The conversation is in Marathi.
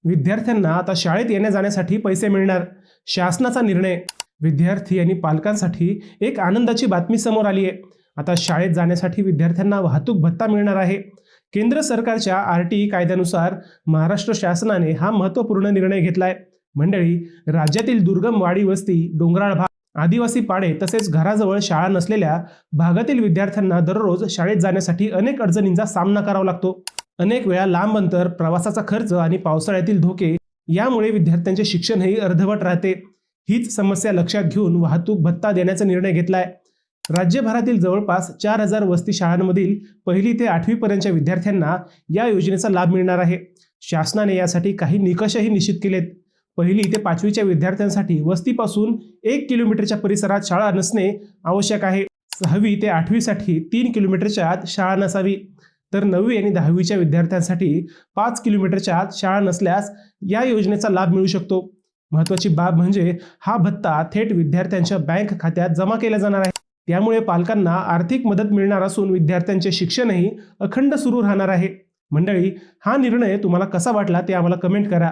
विद्यार्थ्यांना आता शाळेत येण्या जाण्यासाठी पैसे मिळणार, शासनाचा निर्णय। विद्यार्थी आणि पालकांसाठी एक आनंदाची बातमी समोर आली आहे। आता शाळेत जाण्यासाठी विद्यार्थ्यांना वाहतूक भत्ता मिळणार आहे। केंद्र सरकारच्या RTE कायद्यानुसार महाराष्ट्र शासनाने हा महत्त्वपूर्ण निर्णय घेतलाय। मंडळी, राज्यातील दुर्गम वाडी वस्ती, डोंगराळ भाग, आदिवासी पाडे तसेच घराजवळ शाळा नसलेल्या भागातील विद्यार्थ्यांना दररोज शाळेत जाण्यासाठी अनेक अडचणींचा सामना करावा लागतो। अनेक वेळा लांब अंतर, प्रवासाचा खर्च आणि पावसाळ्यातील धोके यामुळे विद्यार्थ्यांचे शिक्षणही अर्धवट राहते। हीच समस्या लक्षात घेऊन वाहतूक भत्ता देण्याचा निर्णय घेतलाय। राज्यभरातील जवळपास 4000 वस्ती शाळांमधील 1ली ते 8वी पर्यंतच्या विद्यार्थ्यांना या योजनेचा लाभ मिळणार आहे। शासनाने यासाठी काही निकषही निश्चित केलेत। 1ली ते 5वीच्या विद्यार्थ्यांसाठी वस्तीपासून 1 किलोमीटरच्या परिसरात शाळा नसणे आवश्यक आहे। 6वी ते 8वी साठी 3 किलोमीटरच्या आत शाळा नसावी, तर 9वी आणि 10वीच्या विद्यार्थ्यांसाठी 5 किलोमीटरच्या आत शाळा नसल्यास या योजनेचा लाभ मिळू शकतो। महत्त्वाची बाब म्हणजे हा भत्ता थेट विद्यार्थ्यांच्या बँक खात्यात जमा केला जाणार आहे। त्यामुळे पालकांना आर्थिक मदत मिळणार असून विद्यार्थ्यांचे शिक्षणही अखंड सुरू राहणार आहे। मंडळी, हा निर्णय तुम्हाला कसा वाटला ते आम्हाला कमेंट करा।